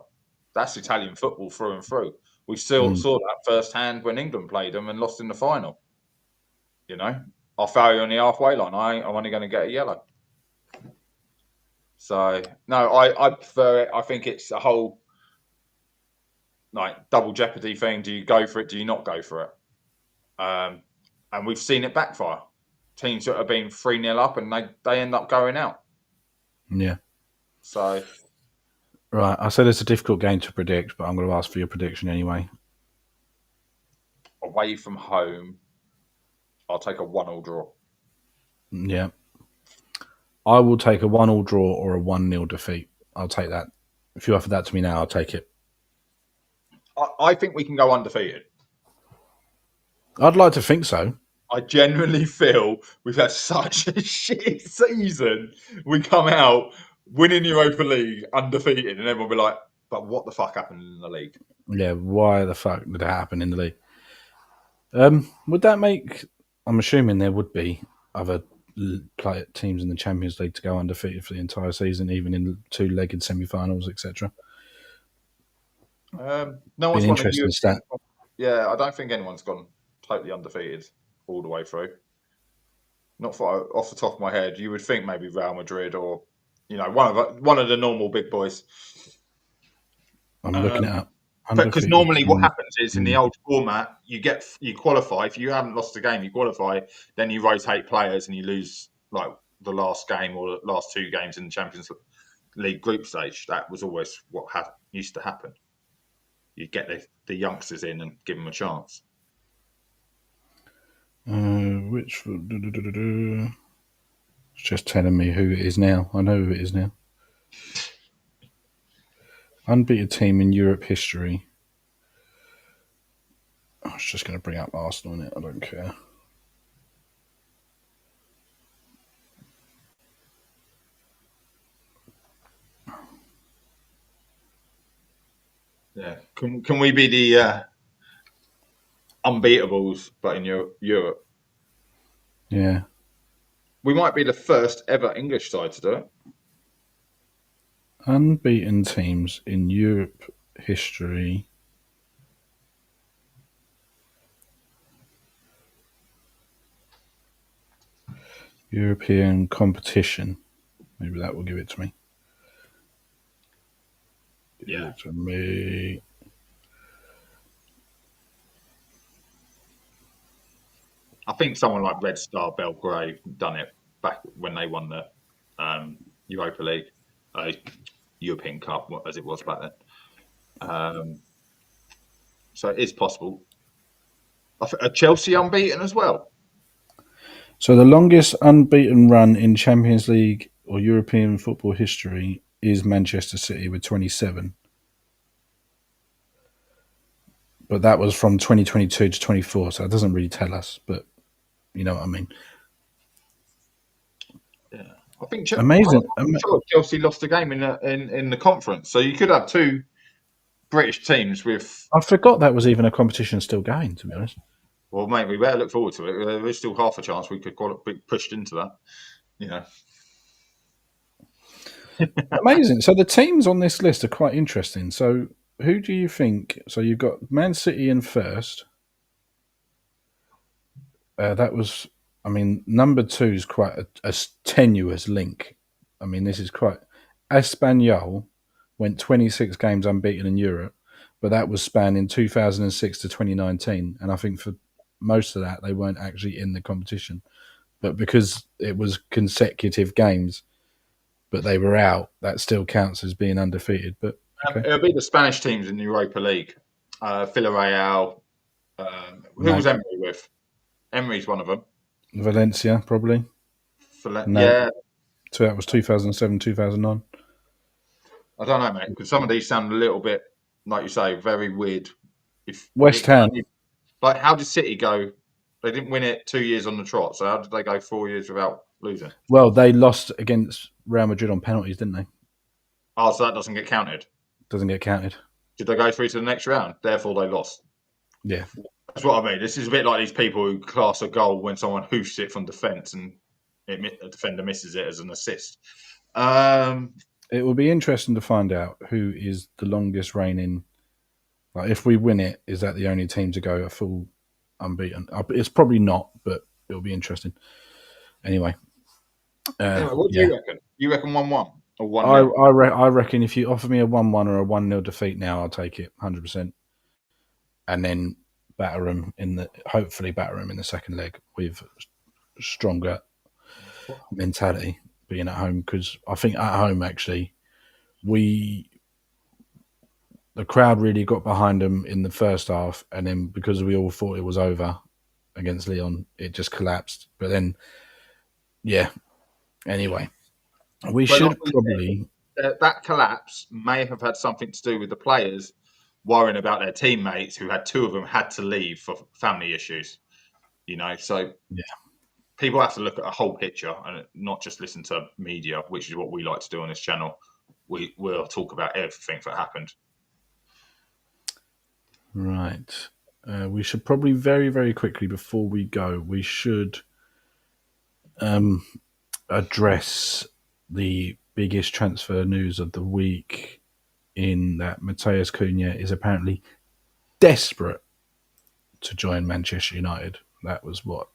That's Italian football through and through. We still Mm. saw that firsthand when England played them and lost in the final. You know, I'll foul you on the halfway line. I'm only going to get a yellow. So no, I prefer it. I think it's a whole like double jeopardy thing. Do you go for it? Do you not go for it? And we've seen it backfire. Teams that have been 3-0 up and they end up going out. Yeah. So Right. I said it's a difficult game to predict, but I'm going to ask for your prediction anyway. away from home, I'll take a 1-1 draw. Yeah. I will take a 1-1 draw or a 1-0 defeat. I'll take that. If you offer that to me now, I'll take it. I think we can go undefeated. I'd like to think so. I genuinely feel we've had such a shit season. We come out winning Europa League undefeated, and everyone will be like, "But what the fuck happened in the league?" Yeah. Why the fuck did that happen in the league? Would that make? I'm assuming there would be other teams in the Champions League to go undefeated for the entire season, even in two-legged semi-finals, etc. No Be one's an won a interesting European. stat. Yeah, I don't think anyone's gone totally undefeated all the way through. Not for, off the top of my head. You would think maybe Real Madrid or one of the normal big boys. I'm looking Um, it up. Because Undefeated normally what team. happens is in the old format, you qualify. If you haven't lost a game, you qualify. Then you rotate players and you lose like the last game or the last two games in the Champions League group stage. That was always what used to happen. You get the youngsters in and give them a chance. Which it's just telling me who it is now. I know who it is now. Unbeaten team in Europe history. I was just going to bring up Arsenal in it. I don't care. Yeah. Can we be the unbeatables, but in Europe? Yeah. We might be the first ever English side to do it. Unbeaten teams in Europe history. European competition. Maybe that will give it to me. Give Yeah. it to me. I think someone like Red Star Belgrade done it back when they won the Europa League, European Cup, as it was back then. So it is possible. Are Chelsea unbeaten as well? So the longest unbeaten run in Champions League or European football history is Manchester City with 27. But that was from 2022 to 24, so it doesn't really tell us, but you know what I mean. Yeah, I think Amazing. I'm sure Chelsea lost a game in the conference, so you could have two British teams with. I forgot that was even a competition still going, to be honest. Well, mate, we better look forward to it. There's still half a chance we could be pushed into that. You know. Amazing. So the teams on this list are quite interesting. So who do you think? So you've got Man City in first. That was I mean, number two is quite a tenuous link. I mean, this is quite. Espanyol went 26 games unbeaten in Europe, but that was spanning 2006 to 2019. And I think for most of that, they weren't actually in the competition. But because it was consecutive games, but they were out, that still counts as being undefeated. But okay. It'll be the Spanish teams in the Europa League. Villarreal. Who No. was Emery with? Emery's one of them. Valencia, probably. No. Yeah, So that was 2007, 2009. I don't know, mate, because some of these sound a little bit, like you say, very weird. If West it can Ham. only, like, how did City go? They didn't win it 2 years on the trot, so how did they go 4 years without losing? Well, they lost against Real Madrid on penalties, didn't they? Oh, so that doesn't get counted. Doesn't get counted. Did they go through to the next round? Therefore, they lost. Yeah. That's what I mean. This is a bit like these people who class a goal when someone hoofs it from defence and a defender misses it as an assist. It will be interesting to find out who is the longest reigning. Like, if we win it, is that the only team to go a full unbeaten? It's probably not, but it'll be interesting. Anyway, What do you reckon? You reckon 1-1 or 1-0? I reckon if you offer me a 1-1 or a 1-0 defeat now, I'll take it 100%, and then hopefully batter them in the second leg with stronger mentality being at home, because I think at home actually the crowd really got behind them in the first half, and then because we all thought it was over against Leon, it just collapsed. But then, yeah. Anyway, we should probably that collapse may have had something to do with the players worrying about their teammates, who had two of them had to leave for family issues. So yeah. People have to look at a whole picture and not just listen to media, which is what we like to do on this channel. We'll talk about everything that happened. Right. We should probably very, very quickly before we go, we should address the biggest transfer news of the week, in that Matheus Cunha is apparently desperate to join Manchester United. That was what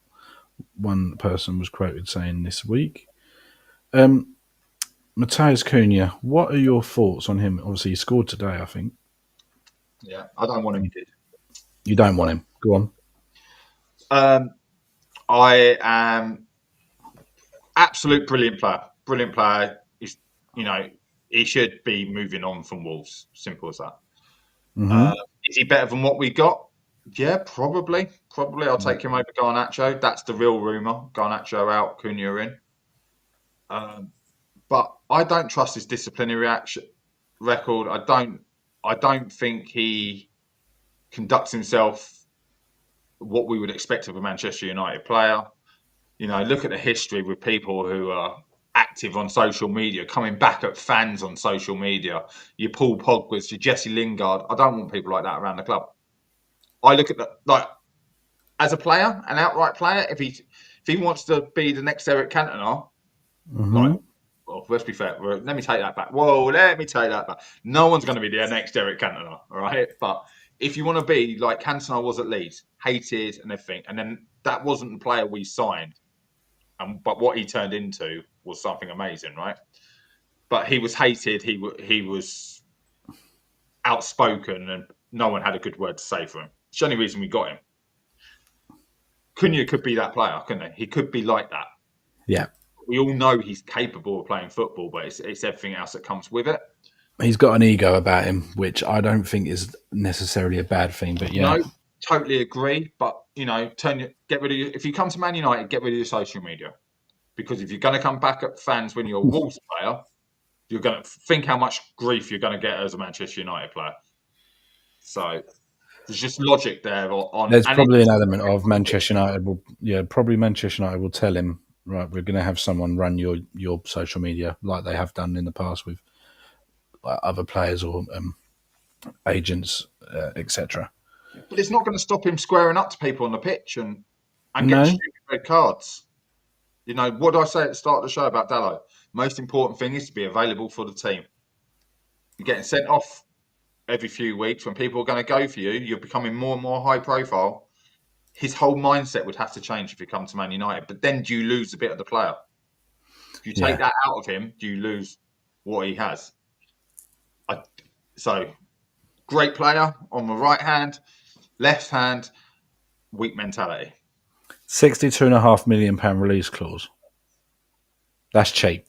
one person was quoted saying this week. Matheus Cunha, what are your thoughts on him? Obviously, he scored today, I think. Yeah, I don't want him. You don't want him. Go on. I am absolute brilliant player. Brilliant player. He should be moving on from Wolves. Simple as that. Mm-hmm. Is he better than what we got? Yeah, probably. I'll take him over Garnacho. That's the real rumour. Garnacho out, Cunha in. But I don't trust his disciplinary record. I don't think he conducts himself what we would expect of a Manchester United player. Look at the history with people who are active on social media, coming back at fans on social media. Your Paul Pogba's, your Jesse Lingard. I don't want people like that around the club. I look at as a player, an outright player, if he wants to be the next Eric Cantona, well, let's be fair. Let me take that back. Let me take that back. No one's going to be the next Eric Cantona, all right? But if you want to be like Cantona was at Leeds, hated and everything, and then that wasn't the player we signed, but what he turned into was something amazing, right? But he was hated. He was outspoken, and no one had a good word to say for him. It's the only reason we got him. Cunha could be that player, couldn't he? He could be like that. Yeah. We all know he's capable of playing football, but it's everything else that comes with it. He's got an ego about him, which I don't think is necessarily a bad thing. But yeah, no, totally agree. But if you come to Man United, get rid of your social media, because if you're going to come back at fans when you're a Wolves player, you're going to think how much grief you're going to get as a Manchester United player. So there's just logic there. There's probably an element of Manchester United Manchester United will tell him, right, we're going to have someone run your social media like they have done in the past with other players or agents, etc. But it's not going to stop him squaring up to people on the pitch and getting stupid red cards. What did I say at the start of the show about Dalot? Most important thing is to be available for the team. You're getting sent off every few weeks when people are going to go for you. You're becoming more and more high profile. his whole mindset would have to change if he comes to Man United. But then do you lose a bit of the player? If you take Yeah. that out of him, do you lose what he has? So great player on the right hand, left hand, weak mentality. £62.5 million release clause. That's cheap.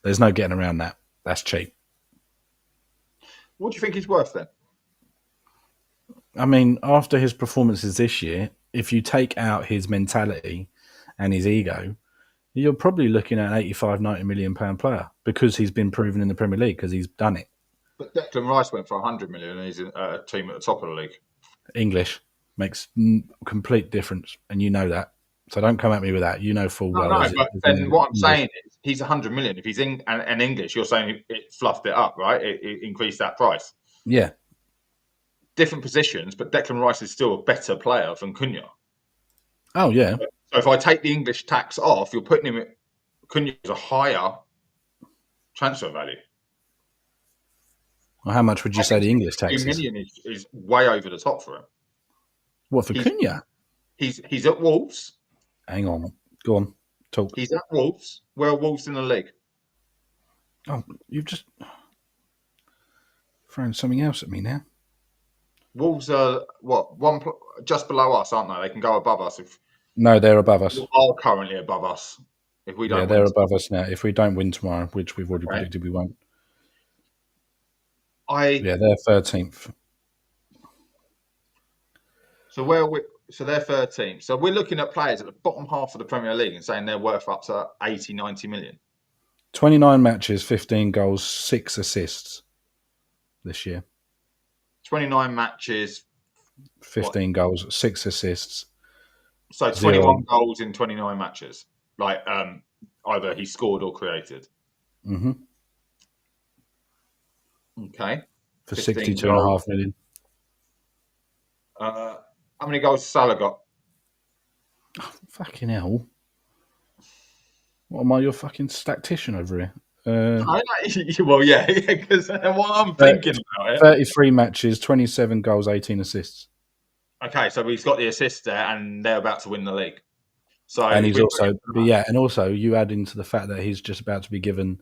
There's no getting around that. That's cheap. What do you think he's worth then? I mean, after his performances this year, if you take out his mentality and his ego, you're probably looking at an 85, £90 million player because he's been proven in the Premier League because he's done it. But Declan Rice went for 100 million and he's a team at the top of the league. English makes complete difference, and you know that. So don't come at me with that. You know full well. No, but then what I'm saying is he's 100 million. If he's in and English, you're saying it fluffed it up, right? It increased that price. Yeah. Different positions, but Declan Rice is still a better player than Cunha. Oh, yeah. So if I take the English tax off, you're putting him at Cunha as a higher transfer value. Well, how much would you say the English tax is? 2 million is way over the top for him. What, for Cunha? He's at Wolves. Hang on. Go on. Talk. He's at Wolves. Where are Wolves in the league? Oh, you've just thrown something else at me now. Wolves are just below us, aren't they? They can go above us if. No, they're above us. They are currently above us. If we don't, they're above us now. If we don't win tomorrow, which we've already predicted we won't. They're 13th. So where are we? So they're 13th. So we're looking at players at the bottom half of the Premier League and saying they're worth up to 80, 90 million. 29 matches, 15 goals, 6 assists this year. 29 matches, 15 goals, 6 assists. So 21 goals in 29 matches. Like either he scored or created. Mm-hmm. Okay. For 62.5 million. How many goals has Salah got? Oh, fucking hell. What am I, your fucking statistician over here? Well, yeah, because what I'm thinking about it. 33 matches, 27 goals, 18 assists. Okay, so he's got the assist there, and they're about to win the league. So, and he's also, and also you add into the fact that he's just about to be given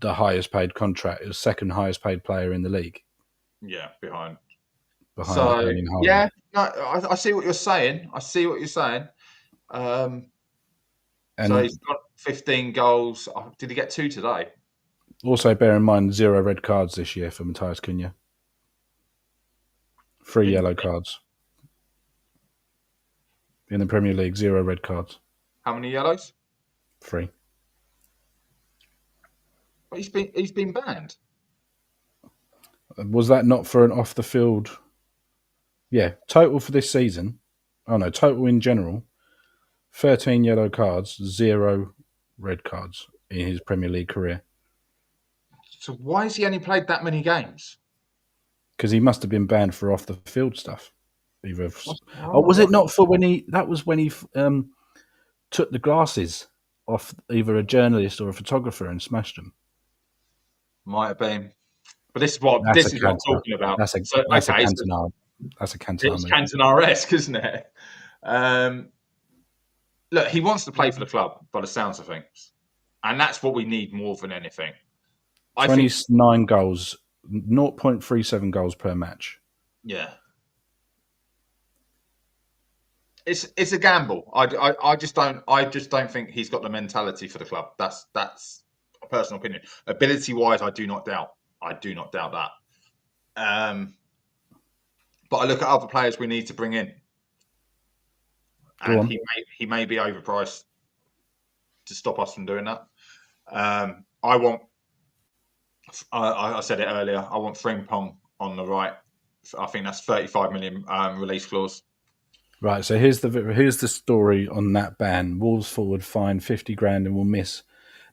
the highest paid contract, the second highest paid player in the league. Yeah, behind. So yeah, no, I see what you're saying. So he's got 15 goals. Did he get 2 today? Also, bear in mind 0 red cards this year for Matthias Cunha. 3 yellow cards in the Premier League. 0 red cards. How many yellows? 3. But he's been banned. Was that not for an off the field? Yeah, total for this season. Oh no, total in general. 13 yellow cards, 0 red cards in his Premier League career. So why has he only played that many games? Because he must have been banned for off the field stuff. Was it not for when he? That was when he took the glasses off either a journalist or a photographer and smashed them. Might have been, but this is what I'm talking about. That's a Cantona. That's a Cantona. It's Cantona-esque, isn't it? Look, he wants to play for the club, by the sounds of things, and that's what we need more than anything. 29 goals, 0.37 goals per match. Yeah, it's a gamble. I just don't think he's got the mentality for the club. That's a personal opinion. Ability wise, I do not doubt that. But I look at other players we need to bring in, and he may be overpriced to stop us from doing that. I said it earlier. I want Frimpong on the right. I think that's 35 million release clause. Right. So here's the story on that ban. Wolves forward fined 50 grand and will miss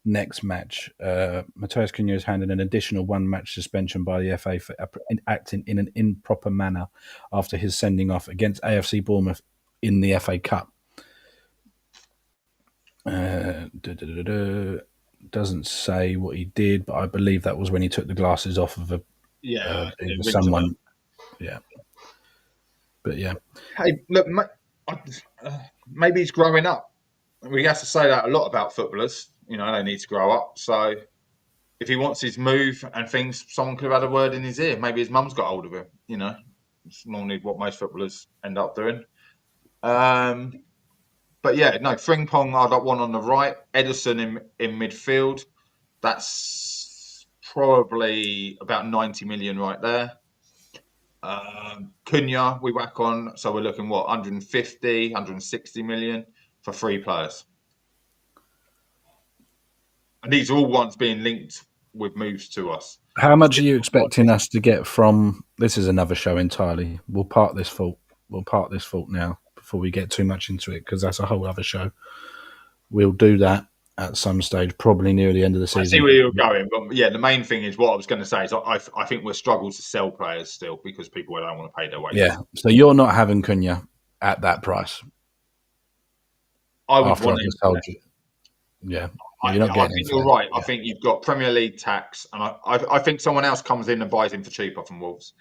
next match. Matthias Cunha is handed an additional 1 match suspension by the FA for acting in an improper manner after his sending off against AFC Bournemouth in the FA Cup. Doesn't say what he did, but I believe that was when he took the glasses off of someone. Yeah. But yeah. Hey, look, I, maybe he's growing up. We have to say that a lot about footballers. They need to grow up. So if he wants his move and things, someone could have had a word in his ear. Maybe his mum's got hold of him. It's normally what most footballers end up doing. Um, but yeah, no, Frimpong, I'd like one on the right. Edison in midfield. That's probably about 90 million right there. Cunha, we whack on. So we're looking, 150, 160 million for 3 players. And these are all ones being linked with moves to us. How much are you expecting us to get from? This is another show entirely. We'll park this fault. We'll park this fault now before we get too much into it because that's a whole other show. We'll do that at some stage, probably near the end of the I see season. where you're going, but yeah, the main thing is what I was going to say is I think we're struggle to sell players still because people don't want to pay their wages. Yeah. So you're not having Cunha at that price I would after want I've him. just told you. Yeah. I, You're not I getting him think for you're that. right. I Yeah. think you've got Premier League tax, and I think someone else comes in and buys him for cheaper from Wolves.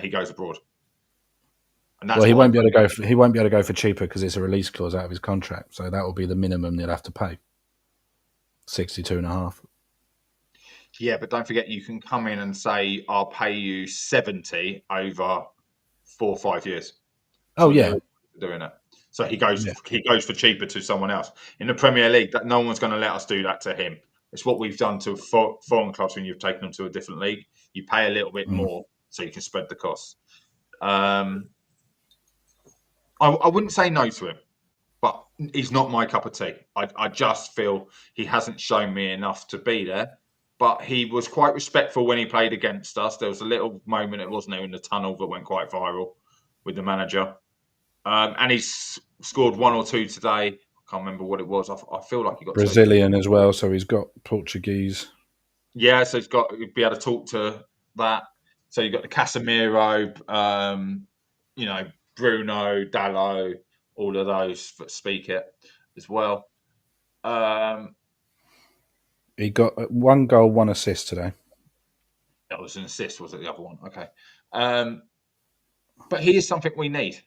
He goes abroad, and Well, that's he what won't be able to go. He won't be able to go for cheaper because it's a release clause out of his contract. So that will be the minimum they'll have to pay. 62.5. Yeah, but don't forget you can come in and say I'll pay you 70 over 4 or 5 years. Oh So yeah, they're doing it. So he goes yeah. he goes for cheaper to someone else in the Premier League. That no one's going to let us do that to him. It's what we've done to foreign clubs when you've taken them to a different league. You pay a little bit Mm. more so you can spread the costs. I wouldn't say no to him, but he's not my cup of tea. I just feel he hasn't shown me enough to be there. But he was quite respectful when he played against us. There was a little moment, it wasn't there in the tunnel, that went quite viral with the manager. And he's scored 1 or 2 today. I can't remember what it was. I feel like he got two. Brazilian as well, so he's got Portuguese. Yeah, so he'd be able to talk to that. So you've got the Casemiro, Bruno, Dallo, all of those that speak it as well. He got 1 goal, 1 assist today. That was an assist, was it the other one? Okay. But he is something we need.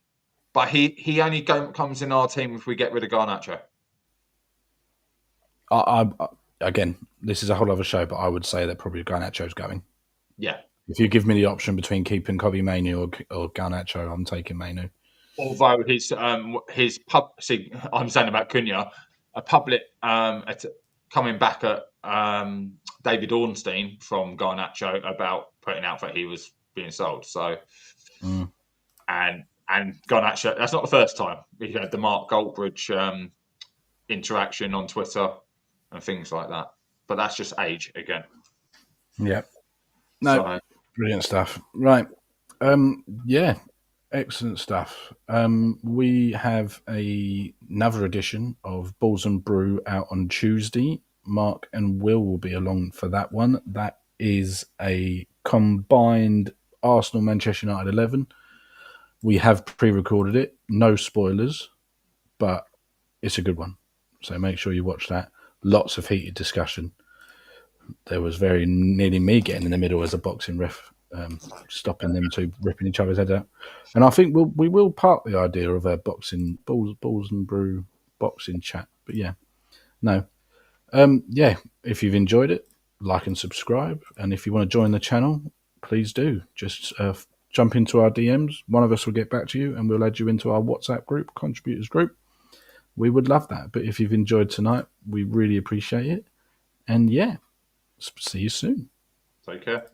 But he only comes in our team if we get rid of Garnacho. Again, this is a whole other show, but I would say that probably Garnacho's going. Yeah. If you give me the option between keeping Kobe Mainu or Garnacho, I'm taking Mainu. Although his pub, see, I'm saying about Cunha, a public coming back at David Ornstein from Garnacho about putting out that he was being sold. So, and Garnacho, that's not the first time we had the Mark Goldbridge interaction on Twitter and things like that. But that's just age again. Yeah. No, So, brilliant stuff. Right. Yeah, excellent stuff. We have another edition of Balls and Brew out on Tuesday. Mark and will be along for that one. That is a combined Arsenal Manchester United 11. We have pre-recorded it. No spoilers, but it's a good one. So make sure you watch that. Lots of heated discussion. There was very nearly me getting in the middle as a boxing ref, stopping them two ripping each other's head out. And I think we will park the idea of a boxing balls and brew boxing chat. But yeah, no, yeah. If you've enjoyed it, like and subscribe, and if you want to join the channel, please do. Just jump into our DMs. One of us will get back to you, and we'll add you into our WhatsApp group, contributors group. We would love that. But if you've enjoyed tonight, we really appreciate it. And yeah, see you soon. take care.